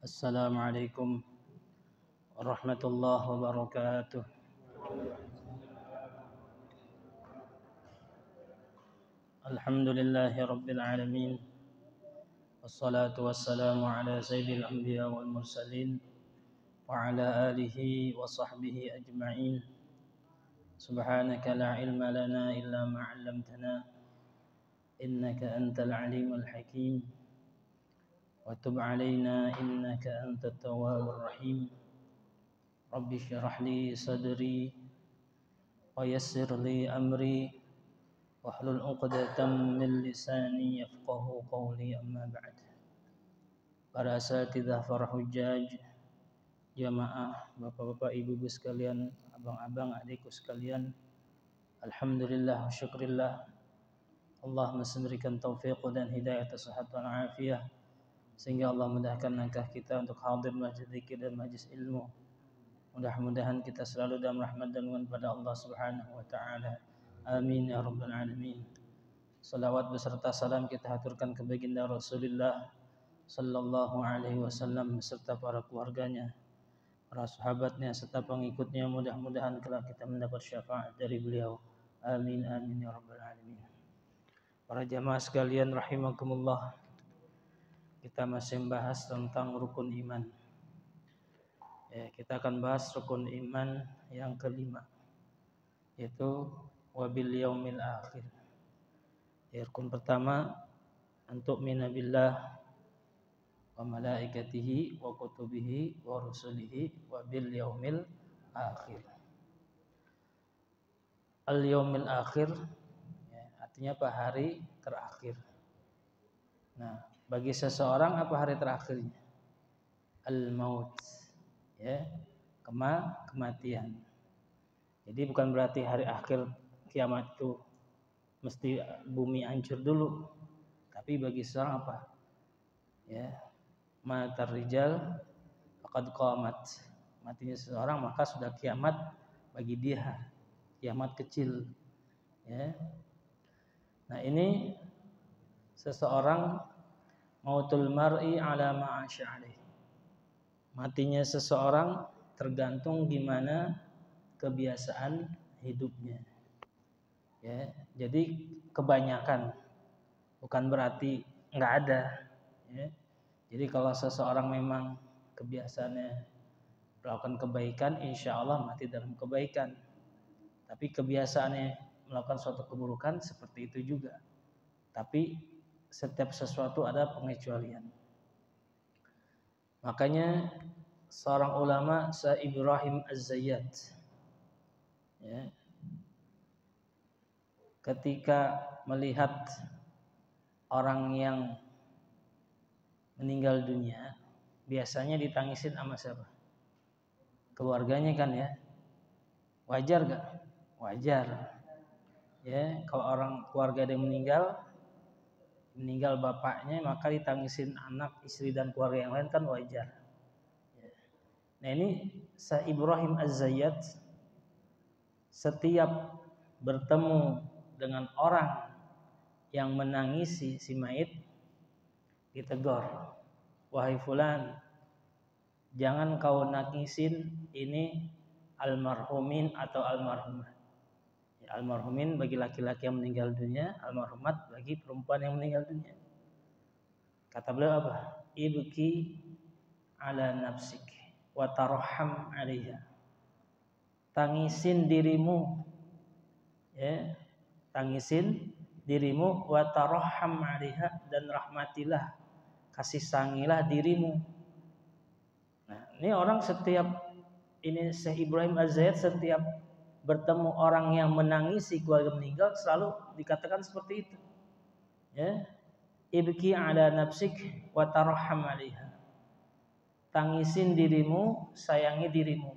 Assalamualaikum warahmatullahi wabarakatuh. Alhamdulillahi rabbil alamin. Wassalatu wassalamu ala sayyidil anbiya wal mursalin wa ala alihi wa sahbihi ajma'in. Subhanaka la ilma lana illa ma 'allamtana innaka antal alimul hakim. Wa tub 'alaina innaka antat tawwabur rahim. Rabbi syrah li sadri wa yassir li amri wahlul 'uqdatam min lisani yafqahu qawli, amma ba'd. Para asatidzah, para hujjaj, jamaah, bapak-bapak, ibu-ibu sekalian, abang-abang, adikku sekalian, alhamdulillah wa syukrillah, Allah masih memberikan taufiq dan hidayah, sehat dan afiah, sehingga Allah mudahkan langkah kita untuk hadir majlis zikir dan majlis ilmu. Mudah-mudahan kita selalu dalam rahmat dan nuwun pada Allah Subhanahu wa taala. Amin ya rabbal alamin. Salawat beserta salam kita haturkan ke baginda Rasulullah sallallahu alaihi wasallam beserta para keluarganya, para sahabatnya serta pengikutnya. Mudah-mudahan kelak kita mendapat syafaat dari beliau. Amin amin ya rabbal alamin. Para jamaah sekalian rahimakumullah, kita masih membahas tentang rukun iman. Kita akan bahas rukun iman yang kelima, yaitu wabil yaumil akhir. Rukun pertama, antuk mina billah wa malaikatihi wa kutubihi wa rusulihi wa bil yaumil akhir. Al yaumil akhir artinya apa? Hari terakhir. Nah, bagi seseorang apa hari terakhirnya? Al maut, kematian. Jadi bukan berarti hari akhir kiamat itu mesti bumi hancur dulu, tapi bagi seorang apa? Matar rijal faqad qamat. Matinya seseorang maka sudah kiamat bagi dia, kiamat kecil. Nah, ini seseorang mautul mar'i ala ma 'asha alaih. Matinya seseorang tergantung gimana kebiasaan hidupnya. Jadi kebanyakan bukan berarti nggak ada. Jadi kalau seseorang memang kebiasaannya melakukan kebaikan, insya Allah mati dalam kebaikan. Tapi kebiasaannya melakukan suatu keburukan, seperti itu juga. Tapi setiap sesuatu ada pengecualian. Makanya seorang ulama, Syekh Ibrahim Az-Zayyad, ketika melihat orang yang meninggal dunia, biasanya ditangisin sama siapa? Keluarganya kan ya. Wajar gak? Wajar. Kalau orang keluarga yang meninggal bapaknya, maka ditangisin anak, istri dan keluarga yang lain kan wajar. Nah, ini Syekh Ibrahim Az-Zayyad setiap bertemu dengan orang yang menangisi si mayit, ditegur, wahai fulan, jangan kau nangisin ini almarhumin atau almarhumah. Almarhumin bagi laki-laki yang meninggal dunia, almarhumat bagi perempuan yang meninggal dunia. Kata beliau apa? Ibki ala nafsik wa tarham 'alaiha. Tangisin dirimu, tangisin dirimu, wa tarham 'alaiha, dan rahmatilah, kasih sangilah dirimu. Nah, ini orang setiap ini Syekh Ibrahim Az-Zayyad setiap bertemu orang yang menangisi keluarga meninggal selalu dikatakan seperti itu. Ibki ala nafsik wa tarham 'alaiha. Tangisin dirimu, sayangi dirimu.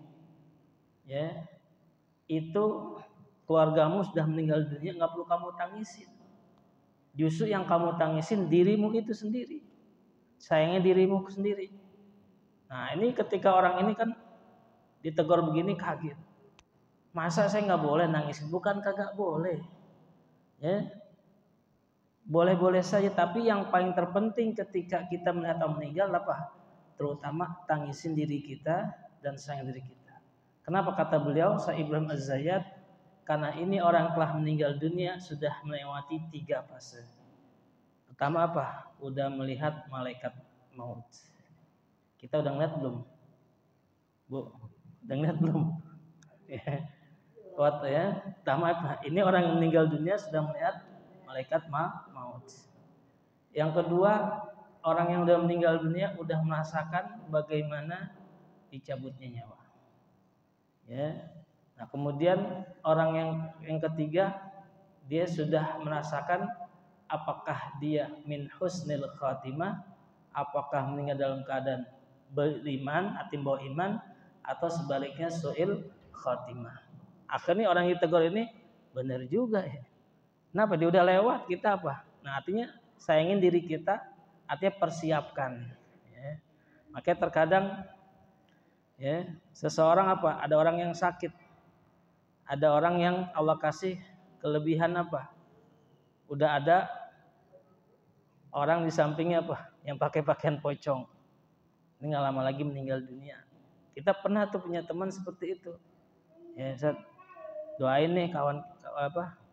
Itu keluargamu sudah meninggal dunia, enggak perlu kamu tangisin. Justru yang kamu tangisin dirimu itu sendiri. Sayangi dirimu sendiri. Nah, ini ketika orang ini kan ditegur begini kaget. Masa saya nggak boleh nangisin? Bukan kagak boleh. Boleh-boleh saja, tapi yang paling terpenting ketika kita melihat orang meninggal apa? terutama tangisin diri kita dan sayang diri kita. Kenapa kata beliau Syekh Ibrahim Az-Zayyat? Karena ini orang telah meninggal dunia sudah melewati 3 fase. Pertama apa? Udah melihat malaikat maut. Kita udah ngeliat belum? Bu, udah ngeliat belum? Kuat ya. Pertama apa? Ini orang yang meninggal dunia sudah melihat malaikat maut. Yang kedua, orang yang sudah meninggal dunia sudah merasakan bagaimana dicabutnya nyawa. Ya. Nah, kemudian orang yang ketiga, dia sudah merasakan apakah dia min husnil khatimah, apakah meninggal dalam keadaan beriman, bawa iman, atau sebaliknya su'il khatimah. Akhirnya orang yang ditegur ini benar juga ya. Kenapa? Dia udah lewat, kita apa? Nah, artinya sayangin diri kita, artinya persiapkan. Ya. Makanya terkadang ya, seseorang apa? Ada orang yang sakit, ada orang yang Allah kasih kelebihan apa? Udah ada orang di sampingnya apa? Yang pakai pakaian pocong. Ini nggak lama lagi meninggal dunia. Kita pernah tuh punya teman seperti itu. Ya, Ustaz, doain nih kawan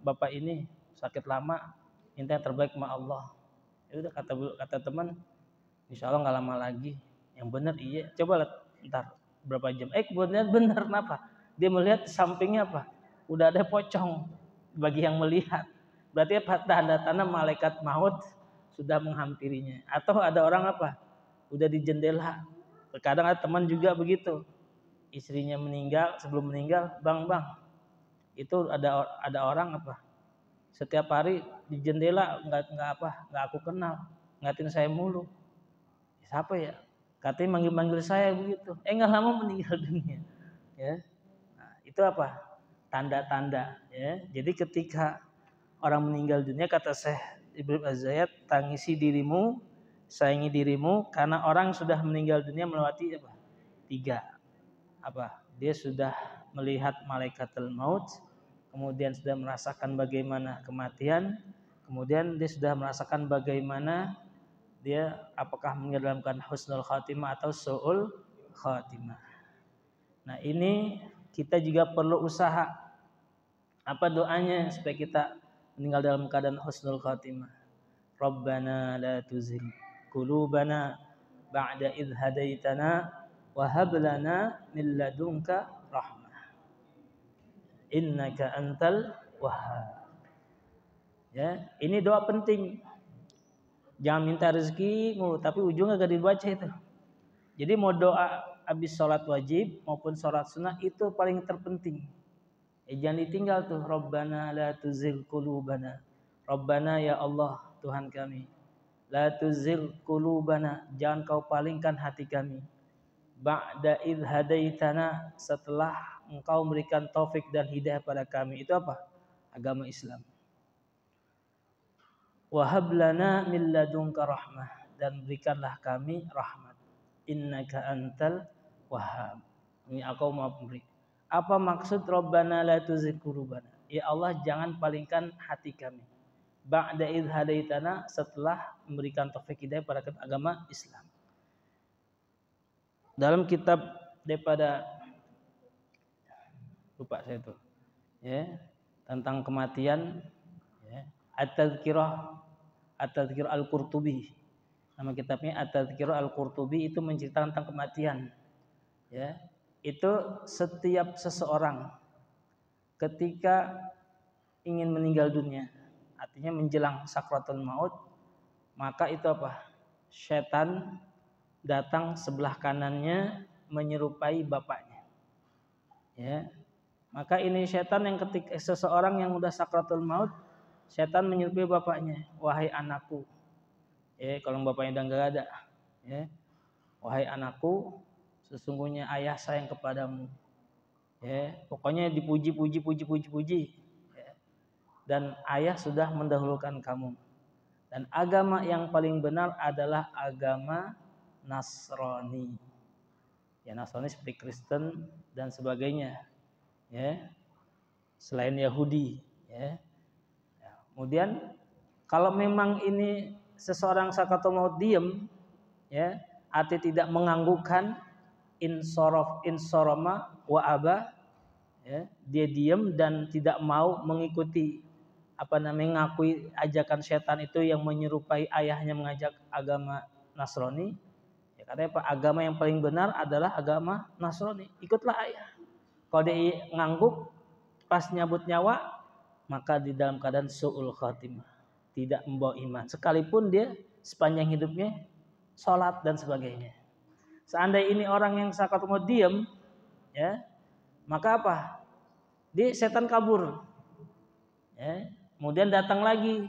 bapak ini sakit lama, minta yang terbaik sama Allah. Ya udah kata teman, insya Allah nggak lama lagi. Yang benar iya. Coba lihat ntar berapa jam. Benar kenapa? Dia melihat sampingnya apa? Udah ada pocong bagi yang melihat. Berarti apa? Tanda-tanda malaikat maut sudah menghampirinya. Atau ada orang apa? Udah di jendela. Terkadang ada teman juga begitu. Istrinya meninggal, sebelum meninggal, bang, itu ada orang apa? Setiap hari di jendela nggak aku kenal, ngatin saya mulu. Siapa ya? Katanya manggil saya begitu. Nggak lama meninggal dunia. Ya, nah, itu apa? Tanda-tanda. Ya, jadi ketika orang meninggal dunia, kata Syekh Ibrahim Az-Zayyat, tangisi dirimu, sayangi dirimu, karena orang sudah meninggal dunia melewati apa? 3. Apa? Dia sudah melihat malaikatul maut, kemudian sudah merasakan bagaimana kematian, kemudian dia sudah merasakan bagaimana dia apakah meninggalkan husnul khatimah atau su'ul khatimah. Nah, ini kita juga perlu usaha. Apa doanya supaya kita meninggal dalam keadaan husnul khatimah? Rabbana la tuzigh qulubana ba'da idh hadaitana wa hab lana min ladunka rahmah innaka antal wahhab. Ya, ini doa penting. Jangan minta rezeki tapi ujungnya gak dibaca itu. Jadi mau doa habis sholat wajib maupun sholat sunnah itu paling terpenting. Jangan ditinggal tuh. Rabbana la tuzigh qulubana. Rabbana ya Allah Tuhan kami. La tuzigh qulubana, jangan kau palingkan hati kami. Ba'da idh hadaitana, setelah engkau memberikan taufik dan hidayah pada kami. Itu apa? Agama Islam. Wa hab lana min ladunka rahmah, dan berikanlah kami rahmat. Innaka antal wahhab. Ini aku mau beri. Apa maksud Rabbana la tuzigh qulubana? Ya Allah, jangan palingkan hati kami. Ba'da idh hadaitana, setelah memberikan taufik hidayah pada agama Islam. Dalam kitab daripada lupa saya itu ya, tentang kematian ya, At-Tadhkirah Al-Qurtubi, nama kitabnya At-Tadhkirah Al-Qurtubi, itu menceritakan tentang kematian ya. Itu setiap seseorang ketika ingin meninggal dunia, artinya menjelang sakratul maut, maka itu apa? Setan datang sebelah kanannya menyerupai bapaknya. Ya. Maka ini setan yang ketika seseorang yang udah sakratul maut, setan menyerupai bapaknya, wahai anakku. Ya, kalau bapaknya udah enggak ada, ya. Wahai anakku, sesungguhnya ayah sayang kepadamu. Ya, pokoknya dipuji. Ya. Dan ayah sudah mendahulukan kamu. Dan agama yang paling benar adalah agama Nasrani. Ya, Nasrani seperti Kristen dan sebagainya. Ya. Selain Yahudi, ya. Kemudian kalau memang ini seseorang sakratul maut diem, ya, arti tidak menganggukkan, insoroma wa aba, ya, dia diam dan tidak mau mengikuti mengakui ajakan setan itu yang menyerupai ayahnya mengajak agama Nasrani. Ya, katanya Pak, agama yang paling benar adalah agama Nasrani, ikutlah ayah. Kalau dia ngangguk pas nyabut nyawa, maka di dalam keadaan su'ul khatimah, tidak membawa iman, sekalipun dia sepanjang hidupnya sholat dan sebagainya. Seandainya ini orang yang sakaratul maut diam, ya, maka apa? Dia setan kabur. Ya, kemudian datang lagi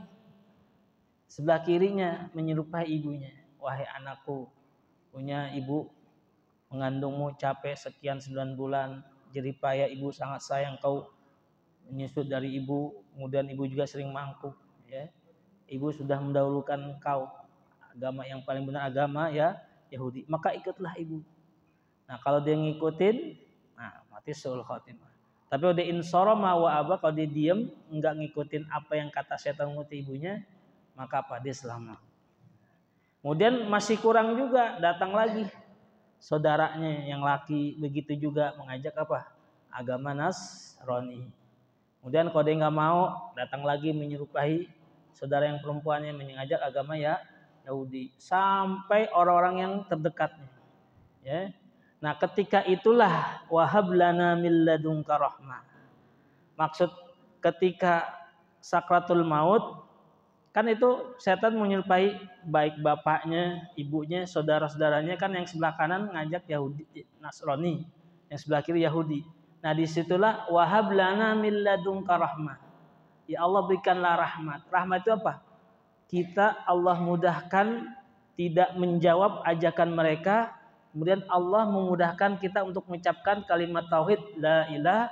sebelah kirinya menyerupai ibunya. Wahai anakku, punya ibu mengandungmu capek sekian 9 bulan, jerih payah ibu sangat sayang kau menyusut dari ibu, kemudian ibu juga sering mangkuk, ya. Ibu sudah mendahulukan kau, agama yang paling benar agama ya Yahudi, maka ikutlah ibu. Nah, kalau dia ngikutin, nah mati su'ul khatimah. Tapi kalau dia insoroma wa aba, kalau dia diam enggak ngikutin apa yang kata setan mengikuti ibunya, maka apa? Dia selamat. Kemudian masih kurang juga, datang lagi saudaranya yang laki begitu juga mengajak apa? Agama Nasrani. Kemudian kalau dia nggak mau, datang lagi menyerupai saudara yang perempuannya mengajak agama ya Yahudi, sampai orang-orang yang terdekatnya. Ya. Nah, ketika itulah wahab lana min ladunka rahmah. Maksud ketika sakratul maut, kan itu setan menyerupai baik bapaknya, ibunya, saudara-saudaranya, kan yang sebelah kanan ngajak Yahudi Nasrani, yang sebelah kiri Yahudi. Nah, disitulah wahab lana min ladunka rahmah. Ya Allah, berikanlah rahmat. Rahmat itu apa? Kita Allah mudahkan tidak menjawab ajakan mereka, kemudian Allah memudahkan kita untuk mengucapkan kalimat tauhid la ilaha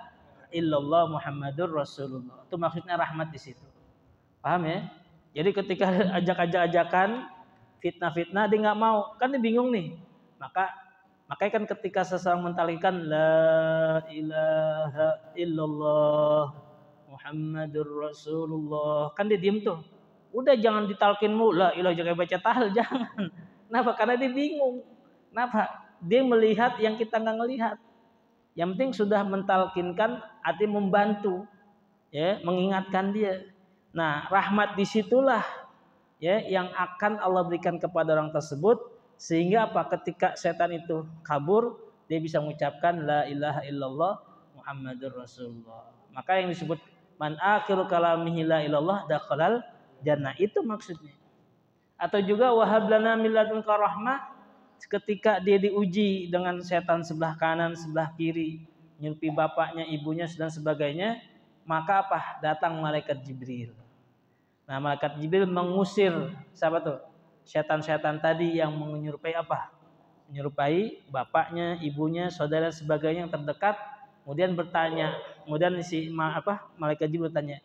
illallah Muhammadur Rasulullah. Itu maksudnya rahmat di situ. Paham ya? Jadi ketika ajakan fitnah-fitnah dia nggak mau, kan dia bingung nih. Makanya kan ketika seseorang mentalkan la ilaha illallah Muhammadur Rasulullah, kan dia diem tuh. Udah jangan ditalkin mulu, la ilaha jangan baca tahlil, jangan. Kenapa? Karena dia bingung. Kenapa? Dia melihat yang kita nggak ngelihat. Yang penting sudah mentalkinkan, artinya membantu, ya, mengingatkan dia. Nah, rahmat disitulah, ya, yang akan Allah berikan kepada orang tersebut, sehingga apa? Ketika setan itu kabur, dia bisa mengucapkan la ilaha illallah Muhammadur Rasulullah. Maka yang disebut man akhiru kalamihi la ilallah dakhalal jannah, itu maksudnya. Atau juga wahab lana min ladunka rahmah, ketika dia diuji dengan setan sebelah kanan, sebelah kiri, nyurupi bapaknya, ibunya dan sebagainya, maka apa? Datang malaikat Jibril. Nah, malaikat Jibril mengusir siapa tuh? Setan-setan tadi yang menyerupai apa? Menyerupai bapaknya, ibunya, saudara sebagainya yang terdekat. Kemudian bertanya, kemudian malaikat Jibril bertanya,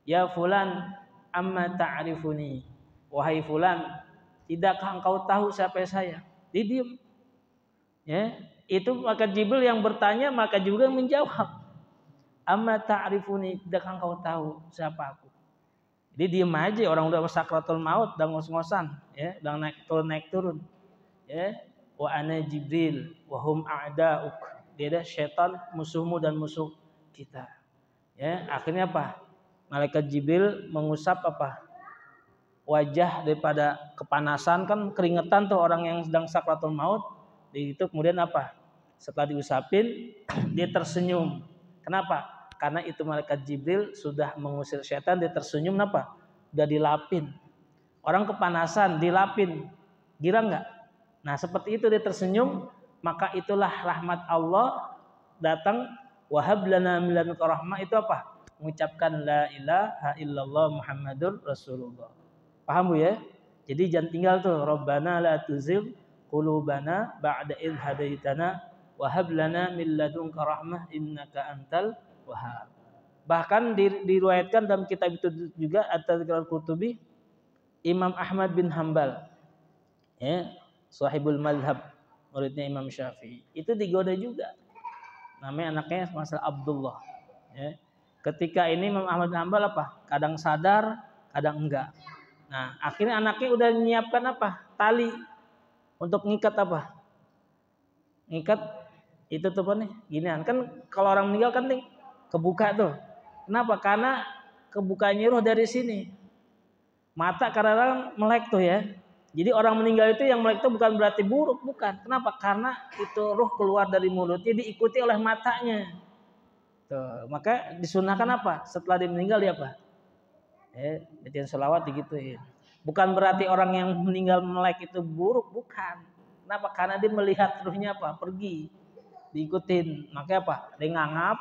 ya fulan amma ta'rifuni, wahai fulan, tidakkah engkau tahu siapa saya? Dia diam. Ya, itu malaikat Jibril yang bertanya, maka juga menjawab, amma ta'rifuni, tidakkah engkau tahu siapa aku? Jadi diam aja, orang udah sakratul maut, udah ngos-ngosan, ya, udah naik turun. Ya, wa ana Jibril wa hum a'da'uk. Dia ada setan musuhmu dan musuh kita. Ya, akhirnya apa? Malaikat Jibril mengusap apa? Wajah daripada kepanasan, kan keringetan tuh orang yang sedang sakratul maut. Di itu kemudian apa? Setelah diusapin, dia tersenyum. Kenapa? Karena itu malaikat Jibril sudah mengusir setan, dia tersenyum. Kenapa? Udah dilapin. Orang kepanasan, dilapin. Girang nggak? Nah, seperti itu dia tersenyum, maka itulah rahmat Allah datang. Wahab lana min ladunka rahmah, itu apa? Mengucapkan la ilaha illallah Muhammadur Rasulullah. Paham Bu ya? Jadi jangan tinggal tuh, Rabbana la tuzigh qulubana ba'da idh hadaitana wa hab lana min ladunka rahmah innaka antal wahhab. Bahkan diriwayatkan dalam kitab itu juga At-Tadhkiratul Qurtubi, Imam Ahmad bin Hambal, ya, sahibul madhab, muridnya Imam Syafi'i, itu digoda juga. Namanya anaknya masalah Abdullah. Ya. Ketika ini Imam Ahmad bin Hambal apa? Kadang sadar, kadang enggak. Nah, akhirnya anaknya udah menyiapkan apa? Tali. Untuk ngikat apa? Ngikat itu tuh apa nih? Ginian kan kalau orang meninggal kan nih kebuka tuh. Kenapa? Karena kebukanya roh dari sini. Mata kadang-kadang melek tuh ya. Jadi orang meninggal itu yang melek itu bukan berarti buruk, bukan. Kenapa? Karena itu roh keluar dari mulutnya diikuti oleh matanya. Tuh, maka disunahkan apa? Setelah dia meninggal dia apa? Bacain sholawat digituin. Bukan berarti orang yang meninggal melek itu buruk, bukan. Kenapa? Karena dia melihat ruhnya apa? Pergi. Diikutin. Maka apa? Dia ngangap.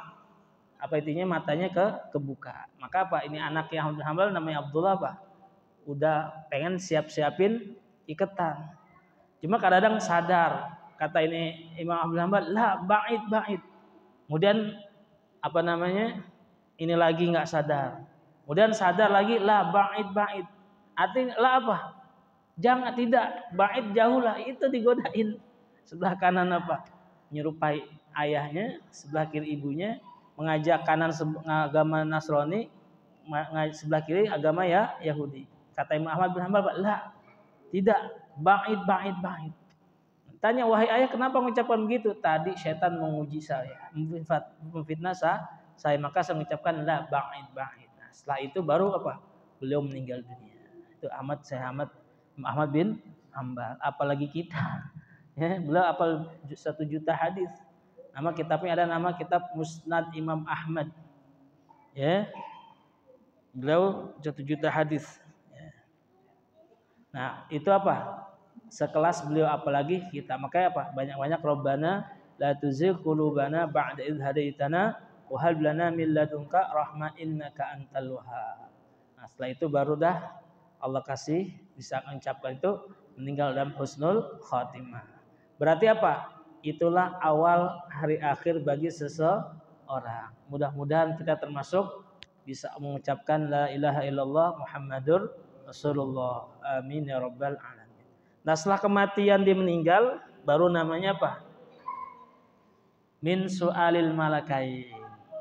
Apa intinya matanya kebuka. Maka apa? Ini anak yang hambal namanya Abdullah apa? Udah pengen siap-siapin iketan. Cuma kadang-kadang sadar. Kata ini Imam Abdul Hambal, lah ba'id. Kemudian apa namanya? Ini lagi nggak sadar. Kemudian sadar lagi, lah ba'id. Artinya lah apa? Jangan, tidak, ba'id jauh lah. Itu digodain. Sebelah kanan apa? Menyerupai ayahnya, sebelah kiri ibunya, mengajak kanan agama Nasrani, sebelah kiri agama ya Yahudi. Kata Imam Ahmad bin Hanbal, lah, tidak, ba'id. Tanya, wahai ayah, kenapa mengucapkan begitu? Tadi setan menguji saya, memfitnah saya, maka saya mengucapkan la ba'id. Nah, setelah itu baru apa? Beliau meninggal dunia. Itu Ahmad bin Hanbal. Apalagi kita, ya, beliau apal 1 juta hadis. Nama kitabnya ada nama kitab Musnad Imam Ahmad. Ya, beliau 1 juta hadis. Nah, itu apa? Sekelas beliau, apalagi kita. Makanya apa? Banyak-banyak Rabbana la tuzigh qulubana ba'da idh hadaitana wa hab lana min ladunka rahmah innaka antal wahhab. Nah, setelah itu baru dah Allah kasih bisa mengucapkan itu meninggal dalam husnul khatimah. Berarti apa? Itulah awal hari akhir bagi seseorang. Mudah-mudahan kita termasuk bisa mengucapkan la ilaha illallah Muhammadur Rasulullah. Amin ya rabbal alamin. Nah, setelah kematian dia meninggal, baru namanya apa? Min su'alil malakain.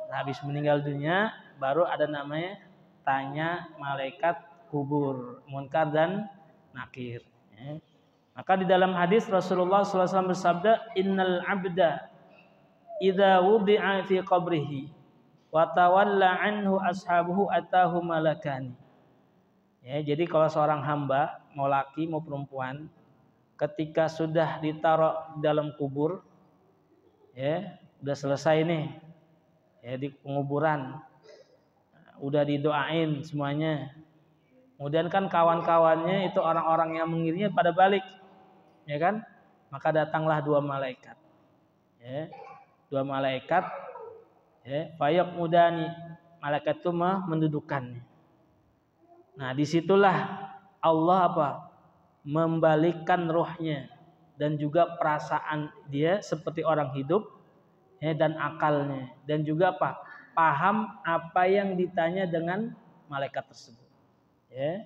Nah, habis meninggal dunia, baru ada namanya tanya malaikat kubur, munkar dan nakir. Ya. Maka di dalam hadis Rasulullah SAW bersabda, innal abda idza wudi'a fi qabrihi wa tawalla anhu ashabuhu atahu malakani. Ya, jadi kalau seorang hamba, mau laki mau perempuan, ketika sudah ditaruh dalam kubur, ya, udah selesai nih, ya, di penguburan, udah didoain semuanya. Kemudian kan kawan-kawannya itu orang-orang yang mengiringnya pada balik, ya kan? Maka datanglah 2 malaikat, ya, 2 malaikat, ya, fayaq mudani, malaikat itu mendudukkannya. Nah, disitulah Allah apa? Membalikkan rohnya dan juga perasaan dia seperti orang hidup, ya, dan akalnya, dan juga apa? Paham apa yang ditanya dengan malaikat tersebut. Ya.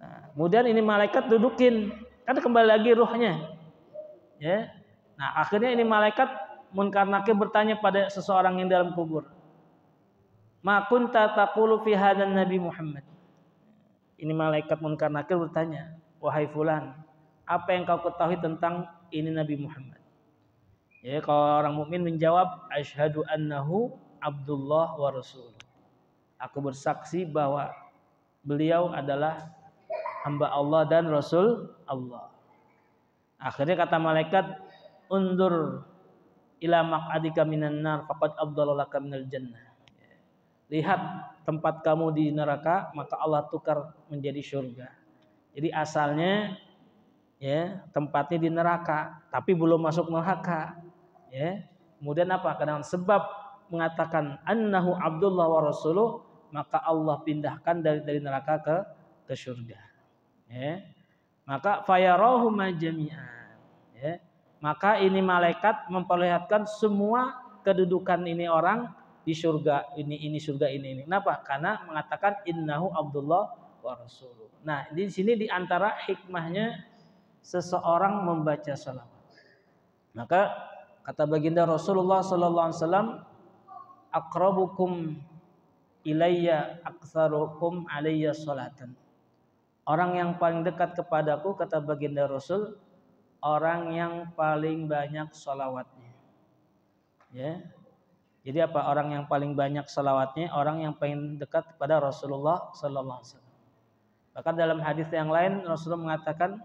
Nah, kemudian ini malaikat dudukin, kan kembali lagi rohnya. Ya. Nah, akhirnya ini malaikat munkar nakir bertanya pada seseorang yang dalam kubur. Ma kunta taqulu fi hadan Nabi Muhammad. Ini malaikat munkar nakir bertanya, wahai fulan, apa yang kau ketahui tentang ini Nabi Muhammad? Ya, kalau orang mukmin menjawab, asyhadu annahu Abdullah wa Rasul. Aku bersaksi bahwa beliau adalah hamba Allah dan Rasul Allah. Akhirnya kata malaikat, undur ila maq'adika minan nar faqad afdalaka minal jannah. Lihat tempat kamu di neraka, maka Allah tukar menjadi surga. Jadi asalnya, ya, tempatnya di neraka, tapi belum masuk neraka. Ya. Kemudian apa? Karena sebab mengatakan annahu Abdullah wa Rasuluh, maka Allah pindahkan dari neraka ke surga. Ya. Maka fayarahuma jami'an. Ya. Maka ini malaikat memperlihatkan semua kedudukan ini orang di surga ini surga ini. Kenapa? Karena mengatakan innahu Abdullah wa Rasuluh. Nah, di sini di antara hikmahnya seseorang membaca salawat. Maka kata baginda Rasulullah sallallahu alaihi wasallam, aqrabukum ilayya aktsarukum alayya salatan. Orang yang paling dekat kepadaku, kata baginda Rasul, orang yang paling banyak sholawatnya. Ya. Jadi apa? Orang yang paling banyak sholawatnya, orang yang paling dekat kepada Rasulullah Sallallahu Alaihi Wasallam. Bahkan dalam hadis yang lain Rasulullah mengatakan,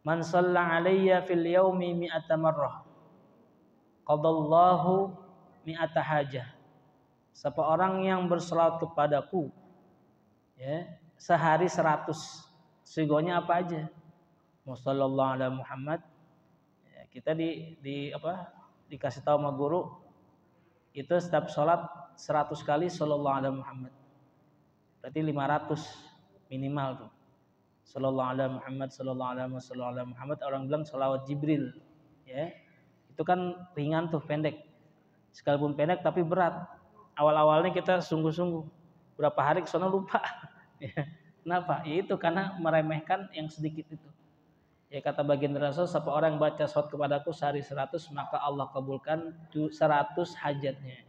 "Man shalla alayya fil yaumi mi'ata marrah, qadallahu mi'ata hajah." Siapa orang yang berselawat kepadaku, ya, sehari 100. Sigonya apa aja? Sallallahu ala Muhammad. Ya, kita dikasih tahu sama guru itu setiap sholat 100 kali sallallahu ala Muhammad. Berarti 500 minimal tuh. Sallallahu ala Muhammad, sallallahu ala Muhammad. Orang bilang sholawat Jibril. Ya. Itu kan ringan tuh, pendek. Sekalipun pendek tapi berat. Awal-awalnya kita sungguh-sungguh. Berapa hari kesana lupa. Kenapa? Ya itu karena meremehkan yang sedikit itu. Ya kata baginda Rasul, siapa orang baca sholawat kepadaku sehari 100, maka Allah kabulkan 100 hajatnya.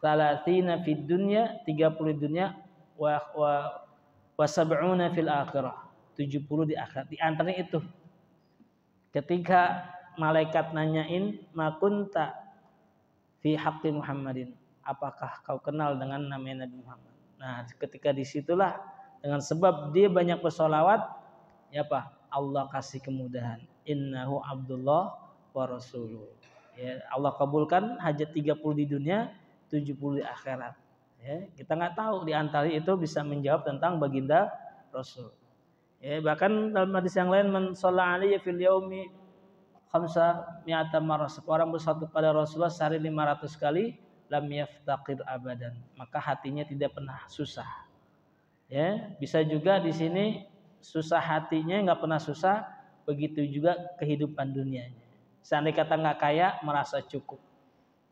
Salatina fid dunya, 30 di dunia, wa sab'una fil akhirah, 70 di akhirat. Di antaranya itu. Ketika malaikat nanyain, ma kunta fi haqqi Muhammadin, apakah kau kenal dengan nama Nabi Muhammad? Nah, ketika disitulah dengan sebab dia banyak bersolawat, ya apa? Allah kasih kemudahan. Innahu Abdullah wa Rasuluh. Ya, Allah kabulkan hajat 30 di dunia, 70 di akhirat. Ya, kita nggak tahu di antara itu bisa menjawab tentang baginda Rasul. Ya, bahkan dalam hadis yang lain, man shalla alaihi fil yaumi khamsa mi'ata marrah, orang bersatu pada Rasulullah sehari 500 kali, lam yaftaqir abadan, maka hatinya tidak pernah susah. Ya, bisa juga di sini susah hatinya, nggak pernah susah, begitu juga kehidupan dunianya. Seandainya kata nggak kaya, merasa cukup.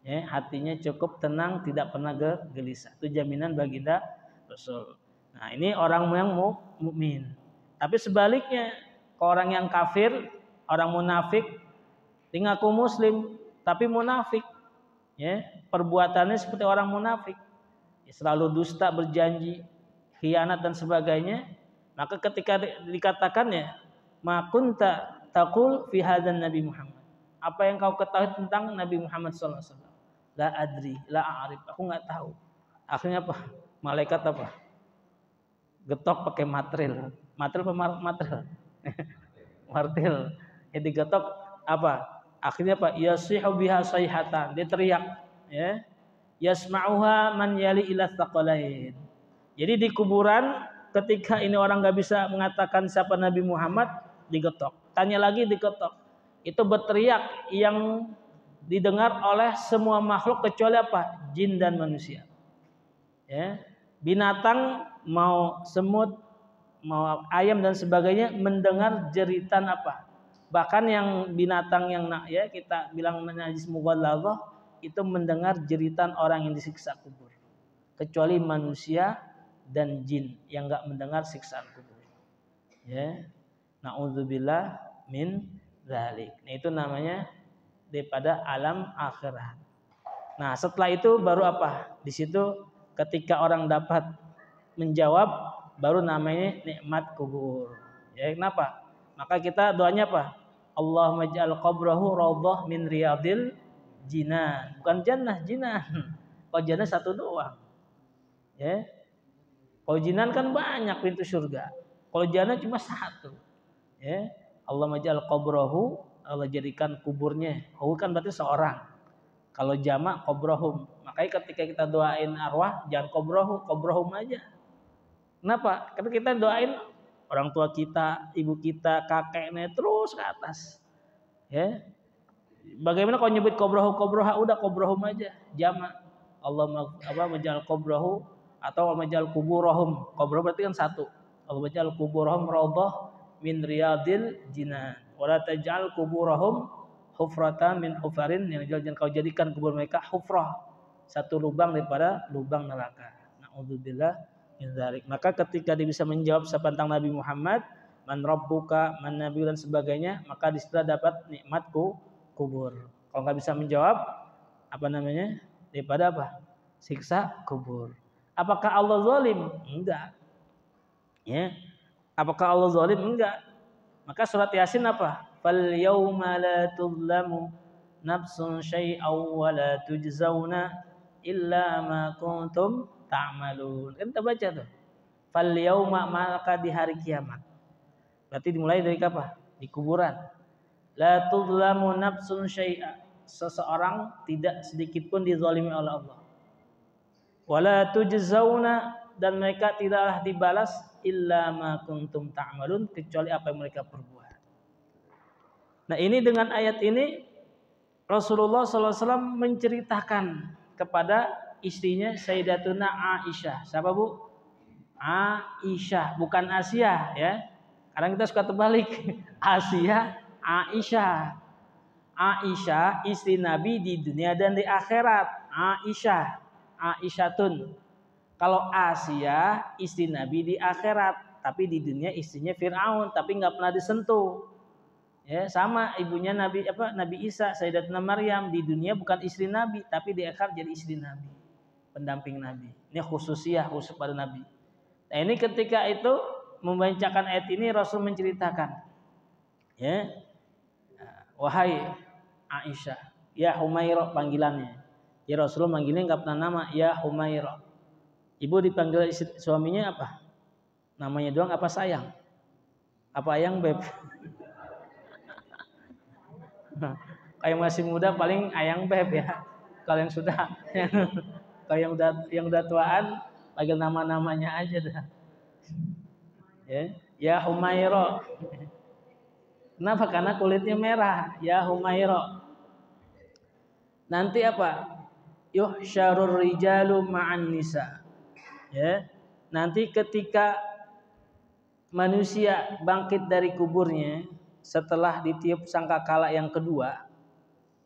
Ya, hatinya cukup, tenang, tidak pernah gelisah. Itu jaminan baginda Rasul. Nah, ini orang yang mukmin. Tapi sebaliknya, ke orang yang kafir, orang munafik, ngaku muslim tapi munafik. Ya, perbuatannya seperti orang munafik. Ya, selalu dusta, berjanji, khianat dan sebagainya. Maka ketika dikatakan ya, ma kunta taqul fi hadzal Nabi Muhammad. Apa yang kau ketahui tentang Nabi Muhammad sallallahu alaihi wasallam? La adri, la a'rif. Aku enggak tahu. Akhirnya apa? Malaikat apa? Getok pakai matril. Matril apa matril? Martil. Ya digetok apa? Akhirnya apa? Yasihu biha sayhatan. Dia teriak, ya. Yasma'uha man yali ila tsaqalain. Jadi di kuburan ketika ini orang nggak bisa mengatakan siapa Nabi Muhammad, digetok. Tanya lagi, digetok. Itu berteriak yang didengar oleh semua makhluk kecuali apa? Jin dan manusia. Ya. Binatang mau semut, mau ayam dan sebagainya mendengar jeritan apa? Bahkan yang binatang yang ya kita bilang najis mughalladhah itu mendengar jeritan orang yang disiksa kubur. Kecuali manusia dan jin yang enggak mendengar siksaan kubur. Ya. Nauzubillah min dzalik. Nah, itu namanya daripada alam akhirat. Nah, setelah itu baru apa? Di situ ketika orang dapat menjawab baru namanya nikmat kubur. Ya, kenapa? Maka kita doanya apa? Allahumma ij'al qabrahu raudhah min riyadil jinan. Bukan jannah, jinan. Kalau jannah satu doang. Ya. Kalau jinan kan banyak pintu surga. Kalau jannah cuma satu. Ya. Allahumma ij'al qabrahu, Allah jadikan kuburnya. Hu kan berarti seorang. Kalau jamak qabrahum. Makanya ketika kita doain arwah jangan qabrahum aja. Kenapa? Karena kita doain orang tua kita, ibu kita, kakeknya terus ke atas. Ya. Bagaimana kalau nyebut qabraha udah qabrahum aja, jamak. Allahumma majal qabrahu atau majal kuburahum. Qabrah berarti kan satu. Allah majal kuburahum raudhah min riyadil jinan. Wa la taj'al kuburahum hufratan min hufarin, yang jangan kau jadikan kubur mereka hufrah, satu lubang daripada lubang neraka. Nauzubillah min dzalik. Maka ketika dia bisa menjawab tentang Nabi Muhammad, man rabbuka, man nabi dan sebagainya, maka disitulah dapat nikmat kubur. Kalau nggak bisa menjawab apa namanya? Daripada apa? Siksa kubur. Apakah Allah zalim? Enggak. Ya. Apakah Allah zalim? Enggak. Maka surat Yasin apa? fal yauma la tuzlamu nafsun syai'aw wa la tujzauna illa ma kuntum ta'malun. Kan kita baca tuh. Fal yauma, maka di hari kiamat. Berarti dimulai dari kapan? Di kuburan. La tuzlamu nafsun syai'a. Seseorang tidak sedikit pun dizalimi oleh Allah. Wala tujzauna, dan mereka tidaklah dibalas illa ma kuntum ta'malun, kecuali apa yang mereka perbuat. Nah, ini dengan ayat ini Rasulullah SAW menceritakan kepada istrinya Sayyidatuna Aisyah. Siapa Bu? Aisyah, bukan Asia ya. Kadang kita suka terbalik. Asia, Aisyah. Aisyah istri Nabi di dunia dan di akhirat. Aisyah, Aisyatun. Kalau Asia istri Nabi di akhirat, tapi di dunia istrinya Fir'aun, tapi nggak pernah disentuh. Ya, sama ibunya Nabi Nabi Isa, Sayyidatuna Maryam, di dunia bukan istri Nabi, tapi di akhirat jadi istri Nabi, pendamping Nabi. Ini khusus pada Nabi. Nah, ini ketika itu membacakan ayat ini Rasul menceritakan, ya, wahai Aisyah, ya Humairah panggilannya. Ya Rasulullah manggilnya nggak pernah nama, ya Humairah. Ibu dipanggil suaminya apa? Namanya doang apa sayang? Apa ayang beb? Kayak masih muda paling ayang beb ya. Kalau yang sudah kalau yang udah tuaan panggil nama-namanya aja dah. Ya Humairah. Kenapa? Karena kulitnya merah. Ya Humairah. Nanti apa? Yuhsyarur rijalu ma'an nisa. Ya, nanti ketika manusia bangkit dari kuburnya setelah ditiup sangkakala yang kedua,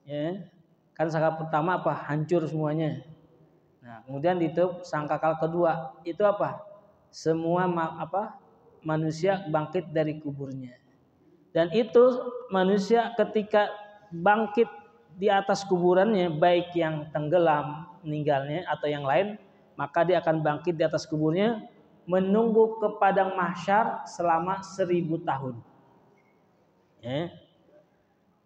ya, kan sangka pertama apa? Hancur semuanya. Nah, kemudian ditiup sangkakala kedua, itu apa? Semua manusia bangkit dari kuburnya. Dan itu manusia ketika bangkit di atas kuburannya, baik yang tenggelam meninggalnya atau yang lain, maka dia akan bangkit di atas kuburnya menunggu ke padang mahsyar selama 1000 tahun. Ya.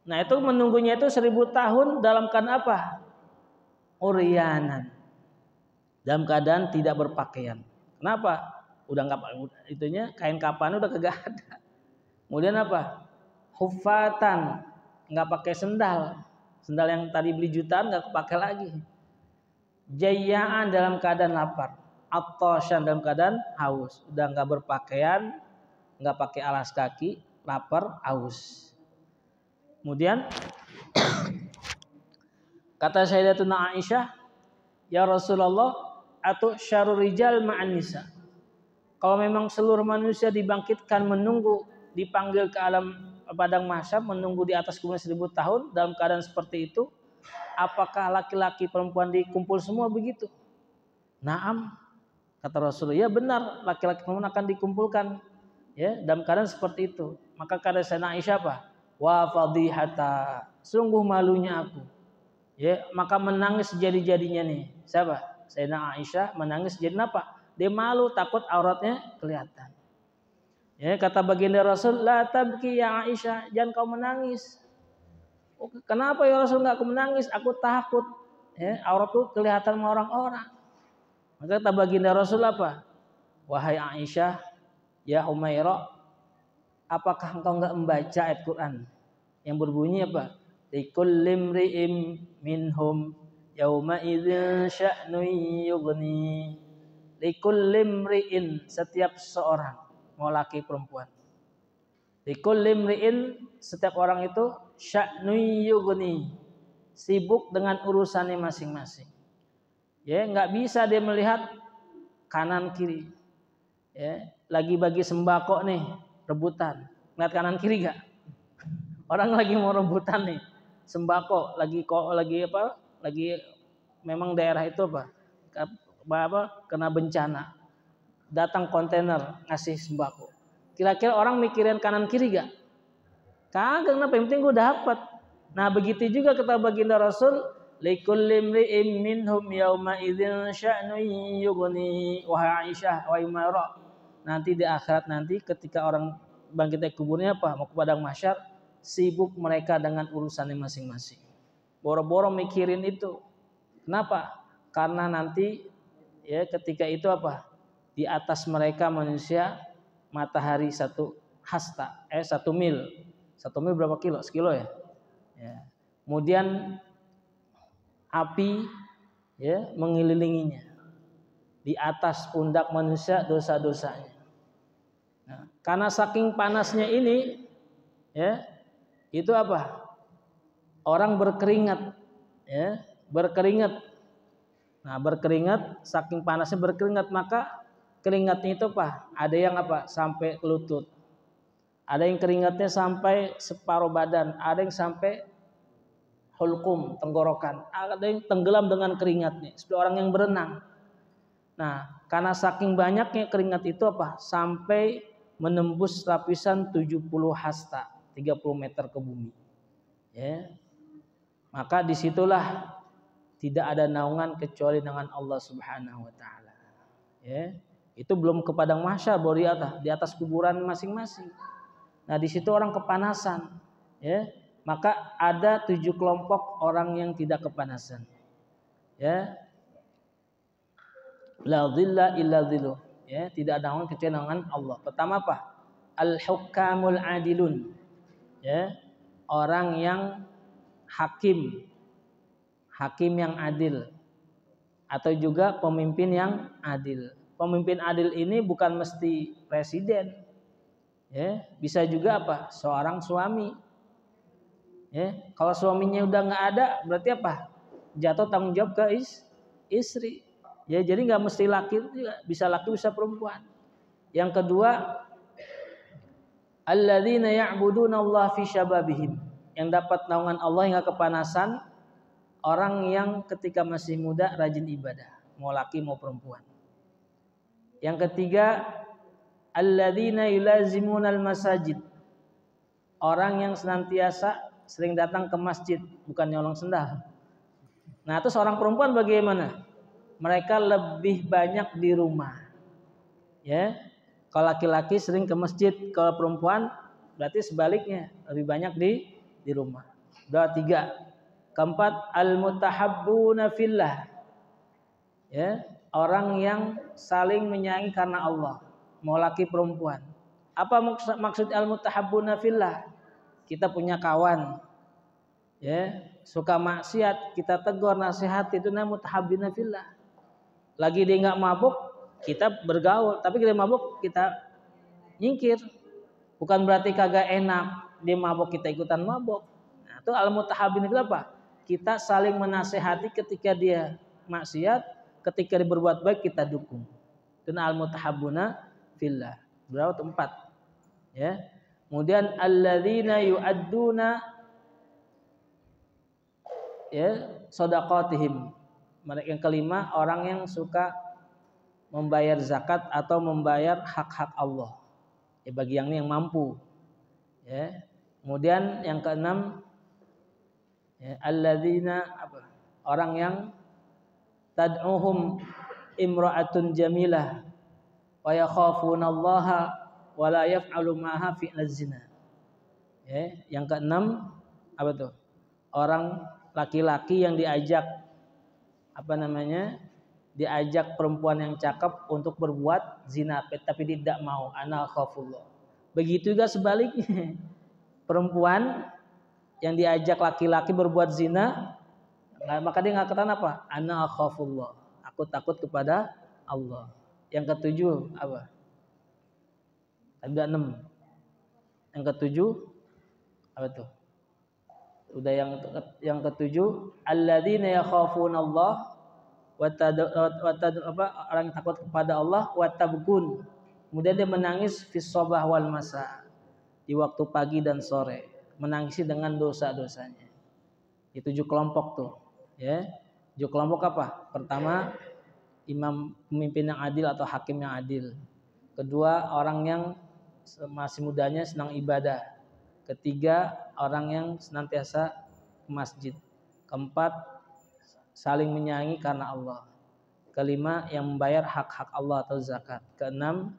Nah, itu menunggunya itu 1000 tahun dalam keadaan apa? Uryanan. Dalam keadaan tidak berpakaian. Kenapa? Udah enggak itunya kain kapan udah kagak ada. Kemudian apa? Hufatan, enggak pakai sendal. Sendal yang tadi beli jutaan enggak pakai lagi. Jayyaan dalam keadaan lapar, atoshan dalam keadaan haus, udah nggak berpakaian, nggak pakai alas kaki, lapar, haus. Kemudian kata Sayyidatuna Aisyah, ya Rasulullah, atau syarur rijal ma'an nisa. Kalau memang seluruh manusia dibangkitkan menunggu dipanggil ke alam padang mahsyar, menunggu di atas kubur 1000 tahun dalam keadaan seperti itu, apakah laki-laki perempuan dikumpul semua begitu? Naam, kata Rasulullah, ya benar, laki-laki perempuan akan dikumpulkan ya dalam keadaan seperti itu. Maka kata Sayyidatuna Aisyah apa? Wa fadhihata, sungguh malunya aku. Ya, maka menangis jadi-jadinya nih. Siapa? Sayyidatuna Aisyah menangis jadi apa? Dia malu, takut auratnya kelihatan. Ya, kata baginda Rasul, la tabki ya Aisyah, jangan kau menangis. Kenapa ya Rasul nggak aku menangis? Aku takut ya, auratku kelihatan sama orang-orang. Maka kata baginda Rasul apa? Wahai Aisyah, ya Humairah, apakah engkau nggak membaca ayat Quran yang berbunyi apa? Likulli imri'in minhum yauma idzin sya'nun yughni. Likulli imri'in, setiap seorang, mau laki perempuan. Likulli imri'in, setiap orang itu sya'nun yughni, sibuk dengan urusannya masing-masing. Ya, nggak bisa dia melihat kanan kiri. Ya, lagi bagi sembako nih, rebutan. Lihat kanan kiri gak? Orang lagi mau rebutan nih, sembako, lagi apa? Lagi memang daerah itu apa kena bencana. Datang kontainer ngasih sembako. Kira-kira orang mikirin kanan kiri gak? Kagak, kenapa? Yang penting gue dapat. Nah, begitu juga kata baginda Rasul, likulli imri'in minhum yauma idzin sya'nun yughni. Wahai Aisyah, wahai Humairah, nanti di akhirat nanti ketika orang bangkit dari kuburnya apa? Mau ke padang mahsyar, sibuk mereka dengan urusannya masing-masing. Boro-boro mikirin itu. Kenapa? Karena nanti ya ketika itu apa? Di atas mereka manusia matahari 1 hasta, 1 mil. 1 mil berapa kilo? Sekilo ya? Ya. Kemudian api ya mengelilinginya. Di atas pundak manusia dosa-dosanya. Nah, karena saking panasnya ini ya, itu apa? Orang berkeringat ya, berkeringat. Nah, berkeringat, saking panasnya berkeringat, maka keringatnya itu apa? Ada yang apa? Sampai lutut. Ada yang keringatnya sampai separuh badan, ada yang sampai hulkum, tenggorokan. Ada yang tenggelam dengan keringatnya, seperti orang yang berenang. Nah, karena saking banyaknya keringat itu apa? Sampai menembus lapisan 70 hasta, 30 meter ke bumi. Ya. Maka disitulah tidak ada naungan kecuali dengan Allah Subhanahu wa taala. Ya. Itu belum ke padang mahsyar, baru di atas kuburan masing-masing. Nah, di situ orang kepanasan, ya. Maka ada 7 kelompok orang yang tidak kepanasan. Ya. La dhilla illa dhilluh. Ya, tidak ada naungan kecuali naungan Allah. Pertama apa? Al-hukamul adilun. Ya. Orang yang hakim yang adil, atau juga pemimpin yang adil. Pemimpin adil ini bukan mesti presiden, ya, bisa juga apa? Seorang suami. Ya, kalau suaminya udah nggak ada, berarti apa? Jatuh tanggung jawab ke istri. Ya, jadi nggak mesti laki juga, bisa laki bisa perempuan. Yang kedua, alladzina ya'buduna Allah fi syababihim. Yang dapat naungan Allah hingga kepanasan, orang yang ketika masih muda rajin ibadah, mau laki mau perempuan. Yang ketiga, alladzina yulazimunal masajid. Orang yang senantiasa sering datang ke masjid, bukan nyolong sendal. Nah, terus orang perempuan bagaimana? Mereka lebih banyak di rumah. Ya. Kalau laki-laki sering ke masjid, kalau perempuan berarti sebaliknya, lebih banyak di rumah. Udah 3. Keempat, al-mutahabbuna fillah. Ya, orang yang saling menyayangi karena Allah, mau laki perempuan. Apa maksud al-mutahabbuna fillah? Kita punya kawan, ya, suka maksiat, kita tegur, nasihat, itu namanya mutahabbina fillah. Lagi dia nggak mabuk, kita bergaul, tapi dia mabuk kita nyingkir. Bukan berarti kagak enak dia mabuk kita ikutan mabuk. Nah, itu al-mutahabbina fillah apa? Kita saling menasehati ketika dia maksiat, ketika dia berbuat baik kita dukung. Itu al-mutahabbuna fillah. Berapa tuh? 4. Ya. Kemudian alladzina yu'adduna ya shadaqatihim. Yang kelima, orang yang suka membayar zakat atau membayar hak-hak Allah. Ya, bagi yang mampu. Ya. Kemudian yang keenam, ya, alladzina apa? Orang yang tad'uhum imra'atun jamilah wa yakhafunallaha wa la yaf'alu ma'ha fi'l zina. Ya, yang keenam apa tuh? Orang laki-laki yang diajak diajak perempuan yang cakep untuk berbuat zina tapi tidak mau, ana khafullah. Begitu juga sebaliknya. Perempuan yang diajak laki-laki berbuat zina, maka dia ngatakan apa? Ana khafullah. Aku takut kepada Allah. Yang ketujuh apa? Ada 6. Yang ketujuh apa tuh? Udah yang ketujuh, alladzina yakhafunallah orang yang takut kepada Allah wa tabkun. Kemudian dia menangis fis sabah wal masa, di waktu pagi dan sore, menangisi dengan dosa-dosanya. Itu 7 kelompok tuh, ya. 7 kelompok apa? Pertama, pemimpin yang adil atau hakim yang adil. Kedua, orang yang masih mudanya senang ibadah. Ketiga, orang yang senantiasa ke masjid. Keempat, saling menyayangi karena Allah. Kelima, yang membayar hak-hak Allah atau zakat. Keenam,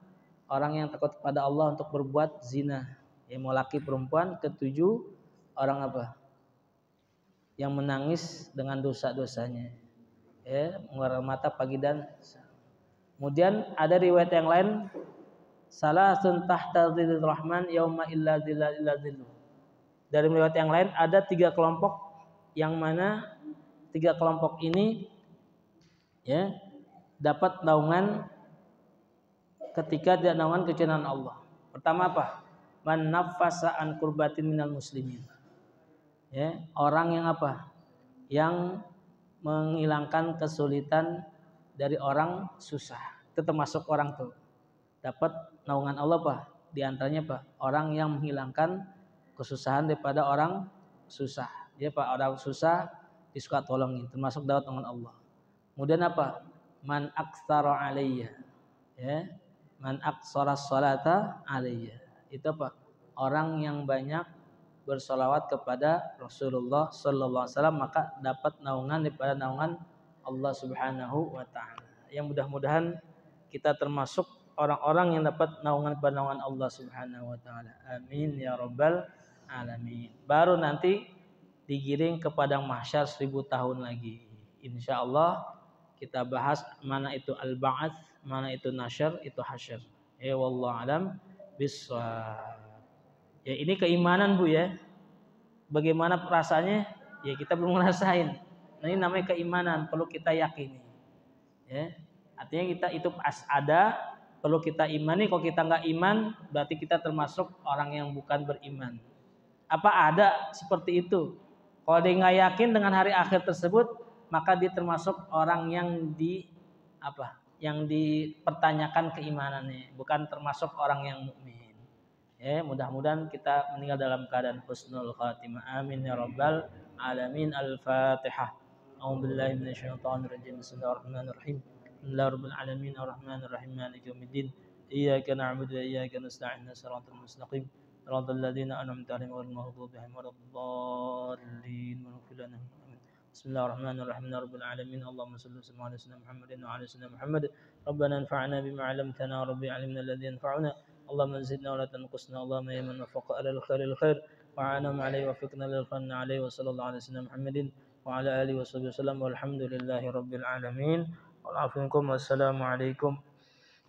orang yang takut kepada Allah untuk berbuat zina, ya mau laki perempuan. Ketujuh, Orang apa? Yang menangis dengan dosa-dosanya. Ya, mengeluarkan mata pagi dan siang. Kemudian ada riwayat yang lain, salasun tahta dzillir rahman yauma illa dzilla illa dzilluh. Dari riwayat yang lain ada 3 kelompok yang mana 3 kelompok ini ya dapat naungan ketika dia naungan kecintaan Allah. Pertama apa? Man naffasa an kurbatin minal muslimin. Ya, orang yang apa? Yang menghilangkan kesulitan dari orang susah. Itu termasuk orang tuh. Dapat naungan Allah apa? Di antaranya apa? Orang yang menghilangkan kesusahan daripada orang susah. Dia Pak orang susah disuka tolongin, termasuk dapat naungan Allah. Kemudian apa? Man aktsara alayya. Ya. Man aqsara sholata alayya. Itu apa? Orang yang banyak bersolawat kepada Rasulullah sallallahu alaihi wasallam maka dapat naungan daripada naungan Allah Subhanahu wa taala. Yang mudah-mudahan kita termasuk orang-orang yang dapat naungan daripada naungan Allah Subhanahu wa taala. Amin ya rabbal alamin. Baru nanti digiring ke padang mahsyar 1000 tahun lagi. Insyaallah kita bahas mana itu al-ba'ats, mana itu nasyar, itu hasyar. Ya wallahu alam bissawab. Ya ini keimanan Bu ya. Bagaimana perasaannya? Ya kita belum ngerasain. Nah, ini namanya keimanan, perlu kita yakini. Ya. Artinya kita itu ada, perlu kita imani. Kalau kita nggak iman, berarti kita termasuk orang yang bukan beriman. Apa ada seperti itu? Kalau dia nggak yakin dengan hari akhir tersebut, maka dia termasuk orang yang yang dipertanyakan keimanannya, bukan termasuk orang yang mukmin. Ya, mudah-mudahan kita meninggal dalam keadaan husnul khatimah. Amin ya rabbal alamin. Al-Fatihah. A'udzubillahi minasyaitonir rajim. Bismillahirrahmanirrahim. Alhamdulillahirabbil alamin arrahmanir rahim maliki yaumiddin. Iyyaka na'budu wa iyyaka nasta'in. Shiratal mustaqim. Shiratal ladzina an'amta 'alaihim ghairil maghdubi 'alaihim waladdallin. Bismillahirrahmanirrahim. Rabbil alamin. Allahumma shalli ala sayyidina Muhammadin wa ala sayyidina Muhammad. Rabbana anfa'na bima 'allamtana rabbi 'allimna alladhi yanfa'una. اللهم زدنا ولا تنقصنا اللهم يا من وفق على الخير وعانهم عليه وفقنا للخير عليه وصلى الله على سيدنا محمد وعلى اله وصحبه وسلم والحمد لله رب العالمين والعفو منكم والسلام عليكم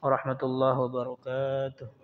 ورحمة الله وبركاته.